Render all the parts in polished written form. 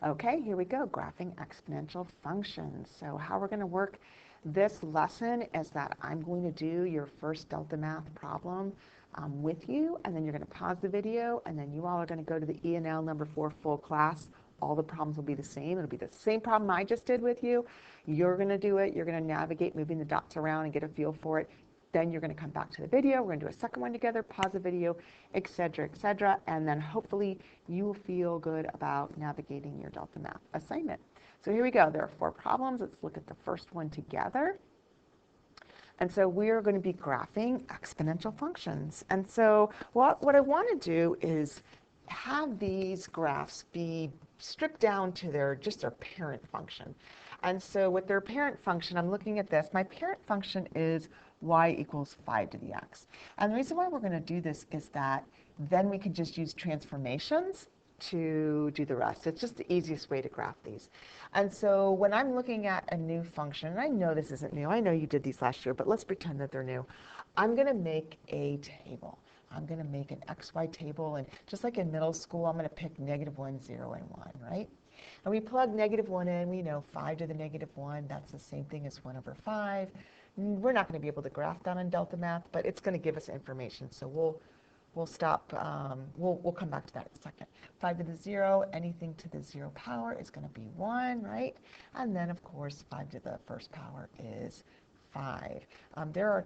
Okay, here we go, graphing exponential functions. So how we're going to work this lesson is that I'm going to do your first Delta Math problem with you, and then you're going to pause the video, and then you all are going to go to the E&L number 4 full class. All the problems will be the same. It'll be the same problem I just did with you. You're going to do it. You're going to navigate moving the dots around and get a feel for it. Then you're going to come back to the video. We're going to do a second one together, pause the video, etc., and then hopefully you will feel good about navigating your Delta Math assignment. So here we go. There are 4 problems. Let's look at the first one together. And so we're going to be graphing exponential functions. And so what I want to do is have these graphs be stripped down to just their parent function. And so with their parent function, I'm looking at this. My parent function is y equals 5 to the x. And the reason why we're going to do this is that then we can just use transformations to do the rest. It's just the easiest way to graph these. And so when I'm looking at a new function, and I know this isn't new, I know you did these last year, but let's pretend that they're new. I'm going to make a table. I'm going to make an XY table, and just like in middle school, I'm going to pick -1, 0, and 1, right? And we plug -1 in, we know 5 to the -1, that's the same thing as 1 over 5. We're not going to be able to graph that on Delta Math, but it's going to give us information, so we'll stop, we'll come back to that in a second. 5 to the 0, anything to the 0 power is going to be 1, right? And then, of course, 5 to the first power is 5. There are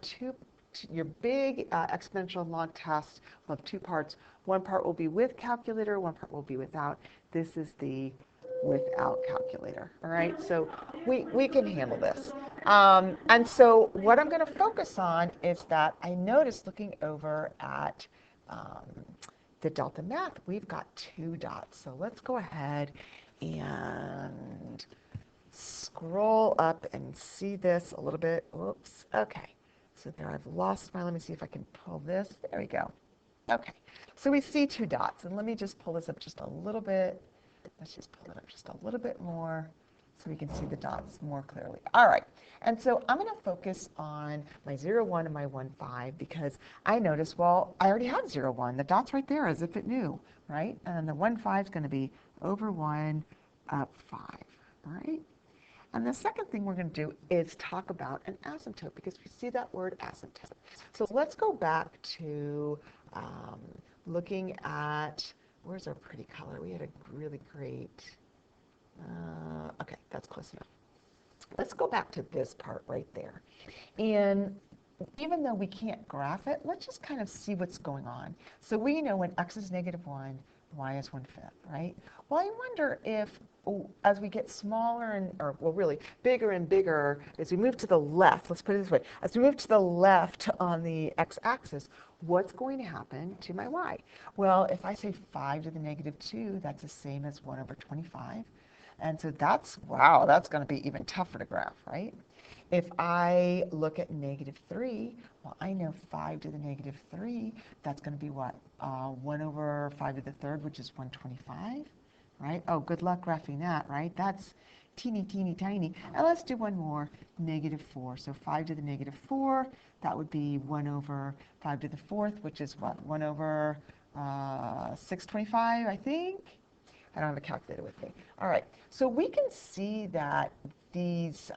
your big exponential log test will have 2 parts. One part will be with calculator, one part will be without. This is the without calculator, all right? So we can handle this. And so what I'm going to focus on is that I noticed looking over at the Delta Math, we've got 2 dots. So let's go ahead and scroll up and see this a little bit. Whoops. Okay. So there I've lost my, let me see if I can pull this. There we go. Okay. So we see 2 dots. And let me just pull this up just a little bit. Let's just pull it up just a little bit more so we can see the dots more clearly. All right. And so I'm going to focus on my 0, 1 and my 1, 5 because I noticed, well, I already have 0, 1. The dot's right there as if it knew, right? And then the 1, 5 is going to be over 1, up 5, all right? And the second thing we're going to do is talk about an asymptote because we see that word asymptote. So let's go back to looking at, where's our pretty color? We had a really great, okay, that's close enough. Let's go back to this part right there. And even though we can't graph it, let's just kind of see what's going on. So we know when x is -1, y is 1/5, right? Well, I wonder if as we get smaller well, really bigger and bigger, as we move to the left, let's put it this way, as we move to the left on the x-axis, what's going to happen to my y? Well, if I say 5 to the -2, that's the same as 1 over 25. And so wow, that's going to be even tougher to graph, right? If I look at -3, well, I know 5 to the -3, that's going to be what? 1 over 5 to the 3rd, which is 125, right? Oh, good luck graphing that, right? That's teeny, teeny, tiny. And let's do one more, -4. So 5 to the -4, that would be 1 over 5 to the 4th, which is what? 1 over 625, I think? I don't have a calculator with me. All right, so we can see that these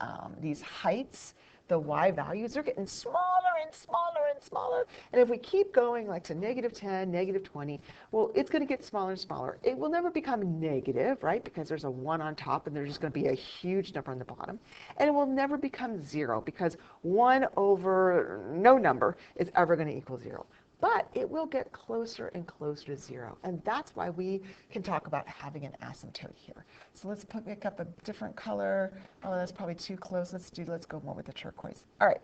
heights, the y values, are getting smaller and smaller and smaller. And if we keep going like to -10, -20, well, it's going to get smaller and smaller. It will never become negative, right? Because there's a 1 on top and there's just going to be a huge number on the bottom. And it will never become 0 because 1 over no number is ever going to equal 0. But it will get closer and closer to 0. And that's why we can talk about having an asymptote here. So let's pick up a different color. Oh, that's probably too close. Let's go more with the turquoise. All right.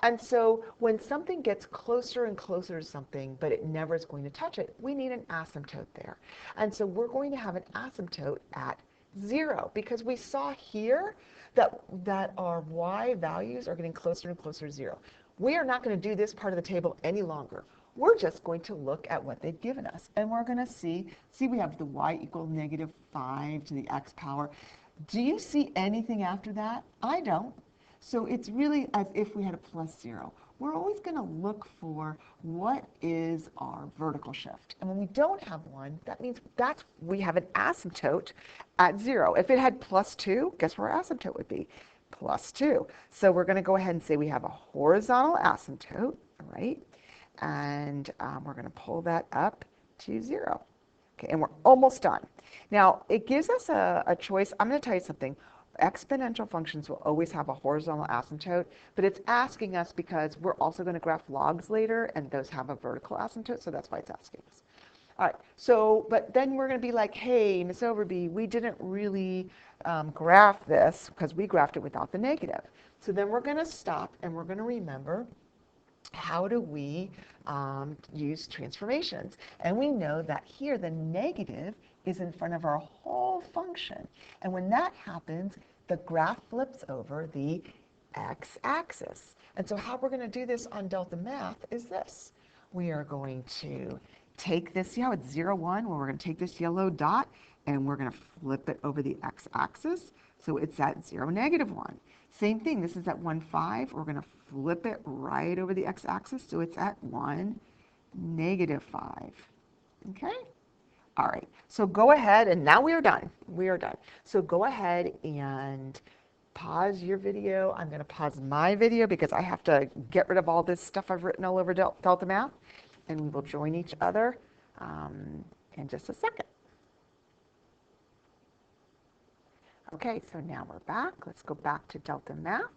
And so when something gets closer and closer to something, but it never is going to touch it, we need an asymptote there. And so we're going to have an asymptote at 0 because we saw here that our y values are getting closer and closer to 0. We are not going to do this part of the table any longer. We're just going to look at what they've given us. And we're going to see we have the y equal -5 to the x power. Do you see anything after that? I don't. So it's really as if we had a +0. we're always going to look for what is our vertical shift. And when we don't have one, that means we have an asymptote at 0. If it had +2, guess where our asymptote would be? +2. So we're going to go ahead and say we have a horizontal asymptote, right? And we're going to pull that up to 0. Okay, and we're almost done. Now, it gives us a choice. I'm going to tell you something. Exponential functions will always have a horizontal asymptote, but it's asking us because we're also going to graph logs later, and those have a vertical asymptote, so that's why it's asking us. All right, so, but then we're going to be like, hey, Miss Overby, we didn't really graph this because we graphed it without the negative. So then we're going to stop, and we're going to remember, how do we use transformations? And we know that here the negative is in front of our whole function. And when that happens, the graph flips over the x-axis. And so how we're going to do this on delta math is this. We are going to take this, see how it's 0, 1? Well, we're going to take this yellow dot and we're going to flip it over the x-axis. So it's at 0, -1. Same thing, this is at 1, 5. We're going to flip it right over the x-axis, so it's at 1, -5. Okay? All right, so go ahead, and now we are done. We are done. So go ahead and pause your video. I'm going to pause my video because I have to get rid of all this stuff I've written all over Delta Math, and we will join each other in just a second. Okay, so now we're back. Let's go back to Delta Math,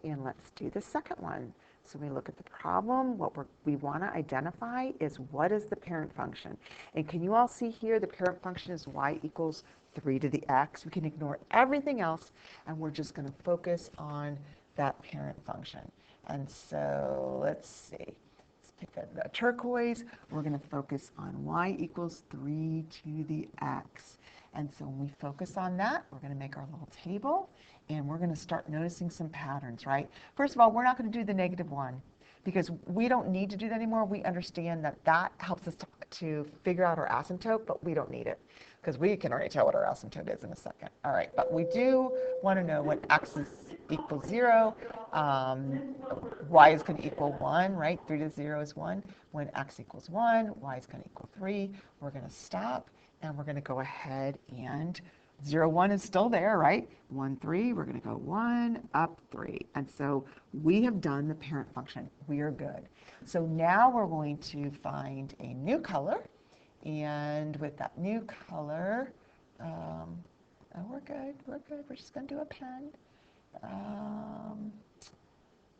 and let's do the second one. So we look at the problem. What we want to identify is what is the parent function. And can you all see here the parent function is y equals 3 to the x. We can ignore everything else, and we're just going to focus on that parent function. And so let's see. Let's pick a turquoise. We're going to focus on y equals 3 to the x. And so when we focus on that, we're going to make our little table, and we're going to start noticing some patterns, right? First of all, we're not going to do the -1 because we don't need to do that anymore. We understand that that helps us to figure out our asymptote, but we don't need it because we can already tell what our asymptote is in a second. All right, but we do want to know when x is equals 0, y is going to equal 1, right? 3 to 0 is 1. When x equals 1, y is going to equal 3. We're going to stop. And we're going to go ahead and 0, 1 is still there, right? 1, 3, we're going to go 1, up 3. And so we have done the parent function. We are good. So now we're going to find a new color. And with that new color, oh, we're good, we're good. We're just going to do a pen.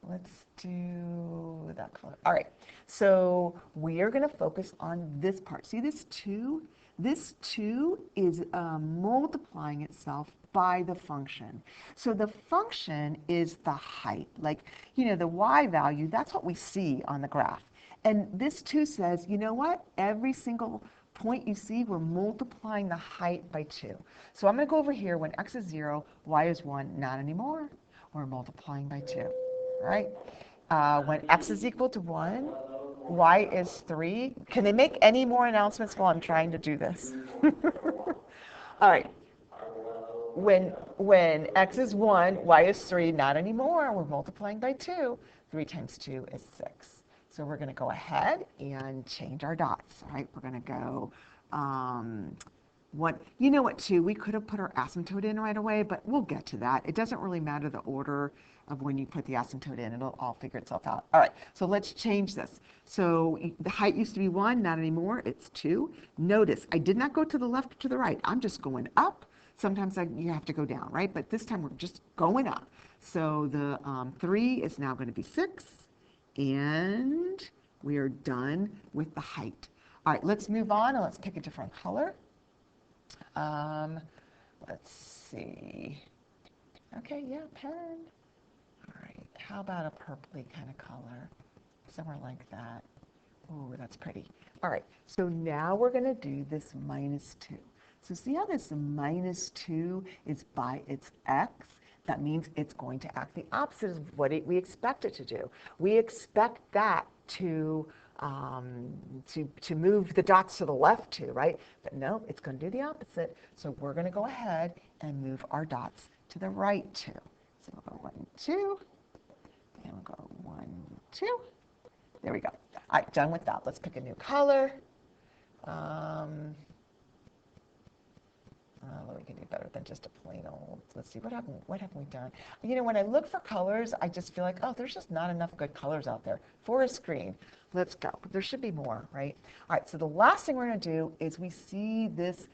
Let's do that color. All right, so we are going to focus on this part. See this 2? This 2 is multiplying itself by the function. So the function is the height. Like, you know, the y value, that's what we see on the graph. And this 2 says, you know what? Every single point you see, we're multiplying the height by 2. So I'm going to go over here. When x is 0, y is 1. Not anymore. We're multiplying by 2. Right? When x is equal to 1, y is 3. Can they make any more announcements while I'm trying to do this? All right. When x is 1, y is 3. Not anymore. We're multiplying by 2. 3 times 2 is 6. So we're going to go ahead and change our dots. All right? We're going to go you know what, too? We could have put our asymptote in right away, but we'll get to that. It doesn't really matter the order of when you put the asymptote in. It'll all figure itself out. All right, so let's change this. So the height used to be 1, not anymore. It's 2. Notice, I did not go to the left or to the right. I'm just going up. Sometimes you have to go down, right? But this time we're just going up. So the 3 is now going to be 6, and we are done with the height. All right, let's move on, and let's pick a different color. Let's see. Okay, yeah, pen. All right, how about a purpley kind of color? Somewhere like that. Ooh, that's pretty. All right, so now we're going to do this -2. So see how this -2 is by its x? That means it's going to act the opposite of what we expect it to do. We expect that to move the dots to the left too, right? But no, it's going to do the opposite. So we're going to go ahead and move our dots to the right too. So we'll go 1, 2, and we'll go 1, 2. There we go. All right, done with that. Let's pick a new color. We can do better than just a plain old. Let's see, what have we done? You know, when I look for colors, I just feel like, oh, there's just not enough good colors out there. Forest green. Let's go. There should be more, right? All right, so the last thing we're going to do is we see this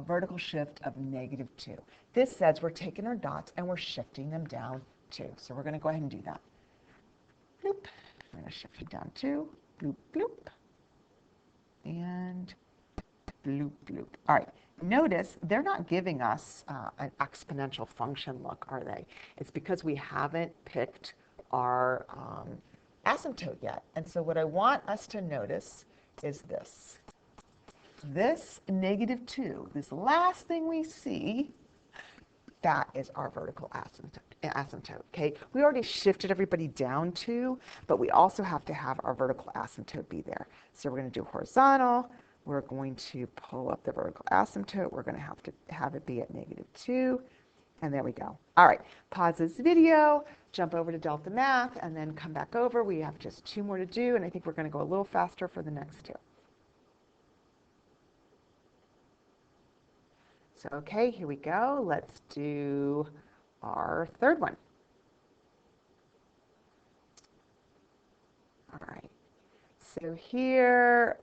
vertical shift of -2. This says we're taking our dots and we're shifting them down 2. So we're going to go ahead and do that. Bloop. I'm going to shift it down 2. Bloop, bloop. And bloop, bloop. All right. Notice they're not giving us an exponential function look, are they? It's because we haven't picked our asymptote yet. And so what I want us to notice is this. This -2, this last thing we see, that is our vertical asymptote, okay? We already shifted everybody down 2, but we also have to have our vertical asymptote be there. So we're going to do horizontal. We're going to pull up the vertical asymptote. We're going to have it be at -2. And there we go. All right, pause this video, jump over to Delta Math, and then come back over. We have just 2 more to do, and I think we're going to go a little faster for the next 2. So, okay, here we go. Let's do our third one. All right. So here,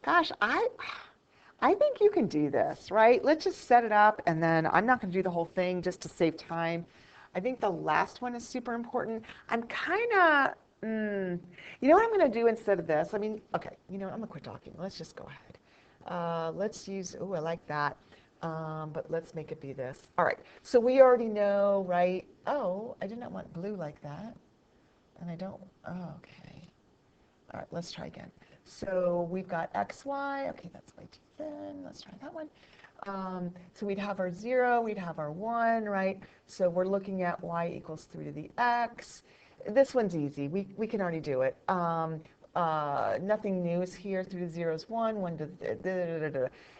gosh, I think you can do this, right? Let's just set it up, and then I'm not going to do the whole thing just to save time. I think the last one is super important. I'm kind of, you know what I'm going to do instead of this? I mean, okay, you know what? I'm going to quit talking. Let's just go ahead. Let's use, oh, I like that. But let's make it be this. All right, so we already know, right? Oh, I did not want blue like that. And I don't, oh, okay. All right, let's try again. So we've got x, y. Okay, that's way too thin. Let's try that one. So we'd have our 0, we'd have our 1, right? So we're looking at y equals 3 to the x. This one's easy. We can already do it. Nothing new is here. 3 to 0 is 1. 1 to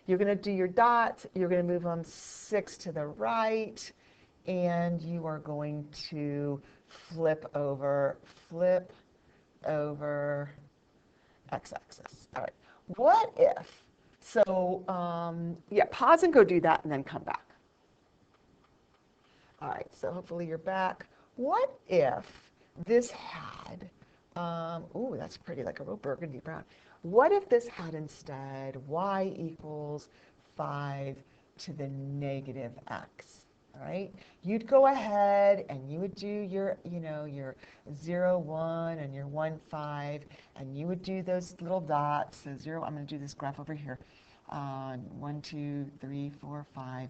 You're going to do your dots. You're going to move them 6 to the right. And you are going to flip over x-axis. All right. What if, so yeah, pause and go do that and then come back. All right, so hopefully you're back. What if this had, ooh, that's pretty, like a real burgundy brown. What if this had instead y equals 5 to the -x? All right, you'd go ahead and you would do your, you know, your 0, 1 and your 1, 5, and you would do those little dots. So 0, I'm going to do this graph over here. 1, 2, 3, 4, 5.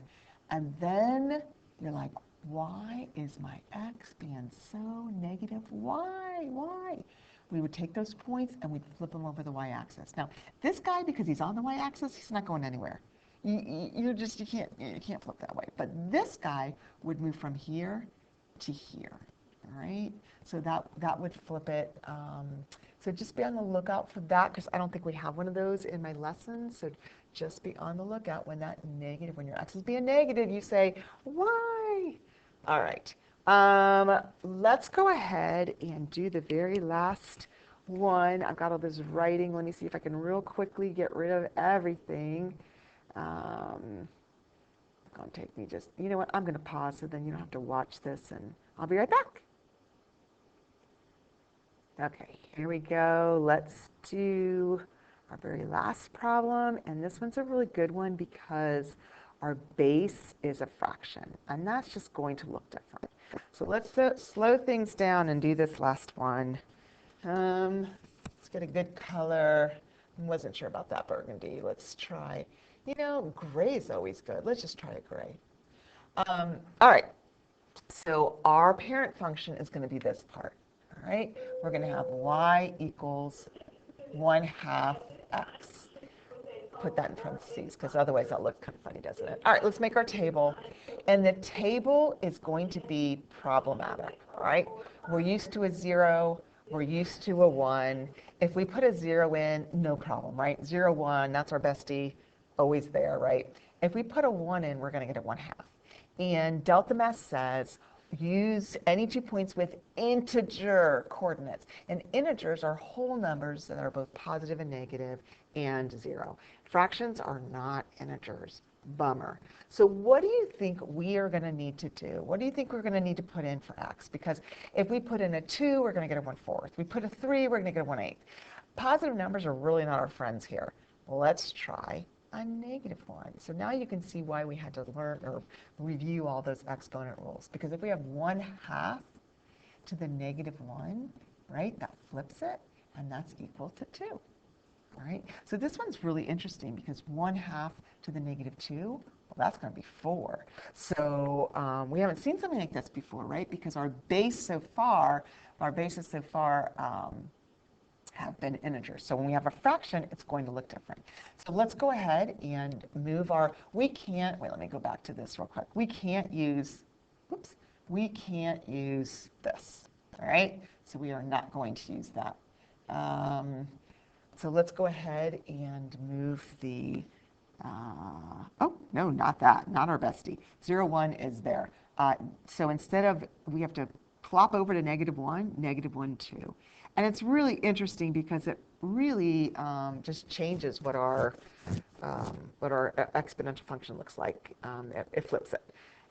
And then you're like, why is my x being so negative? Why? We would take those points and we'd flip them over the y-axis. Now, this guy, because he's on the y-axis, he's not going anywhere. You can't flip that way. But this guy would move from here to here, all right? So that would flip it. So just be on the lookout for that, because I don't think we have one of those in my lesson. So just be on the lookout when that negative, when your x is being negative, you say, why? All right. Let's go ahead and do the very last one. I've got all this writing. Let me see if I can real quickly get rid of everything. It's going to take me just, you know what, I'm going to pause so then you don't have to watch this, and I'll be right back. Okay, here we go. Let's do our very last problem, and this one's a really good one because our base is a fraction, and that's just going to look different. So let's slow things down and do this last one. Let's get a good color. I wasn't sure about that burgundy. Let's try, you know, gray is always good. Let's just try a gray. All right, so our parent function is going to be this part. All right, we're going to have y equals 1/2 x. Put that in parentheses because otherwise that'll look kind of funny, doesn't it? All right, let's make our table. And the table is going to be problematic, all right? We're used to a 0. We're used to a 1. If we put a 0 in, no problem, right? 0, 1, that's our bestie, always there, right? If we put a 1 in, we're going to get a 1/2. And Delta Math says use any 2 points with integer coordinates. And integers are whole numbers that are both positive and negative and 0. Fractions are not integers. Bummer. So what do you think we are going to need to do? What do you think we're going to need to put in for x? Because if we put in a 2, we're going to get a 1/4. If we put a 3, we're going to get a 1/8. Positive numbers are really not our friends here. Let's try a -1. So now you can see why we had to learn or review all those exponent rules. Because if we have 1/2 to the -1, right, that flips it, and that's equal to 2. All right, so this one's really interesting because 1/2 to the -2, well, that's going to be 4. So we haven't seen something like this before, right? Because our bases so far have been integers. So when we have a fraction, it's going to look different. So let's go ahead and move our, wait, let me go back to this real quick. We can't use this, all right? So we are not going to use that. So let's go ahead and move the, oh, no, not that, not our bestie. 0, 1 is there. So instead of, we have to plop over to -1, -1, 2. And it's really interesting because it really just changes what our exponential function looks like. It flips it.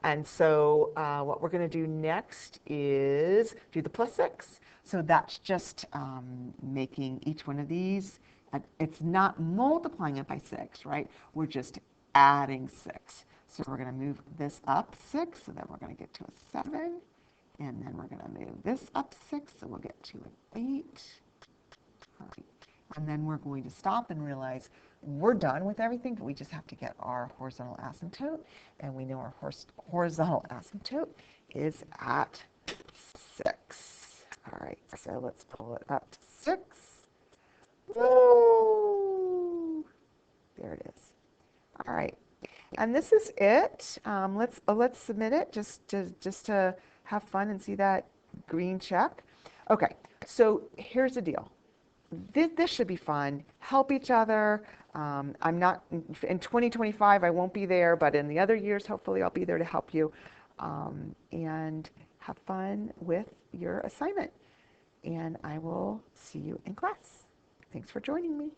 And so what we're going to do next is do the +6. So that's just making each one of these. It's not multiplying it by 6, right? We're just adding 6. So we're going to move this up 6, so then we're going to get to a 7. And then we're going to move this up 6, so we'll get to an 8. All right. And then we're going to stop and realize we're done with everything, but we just have to get our horizontal asymptote. And we know our horizontal asymptote is at 6. All right, so let's pull it up to 6. Whoa! There it is. All right, and this is it. Let's submit it just to have fun and see that green check. Okay, so here's the deal. This should be fun. Help each other. I'm not, in 2025, I won't be there, but in the other years, hopefully I'll be there to help you. And have fun with your assignment. And I will see you in class. Thanks for joining me.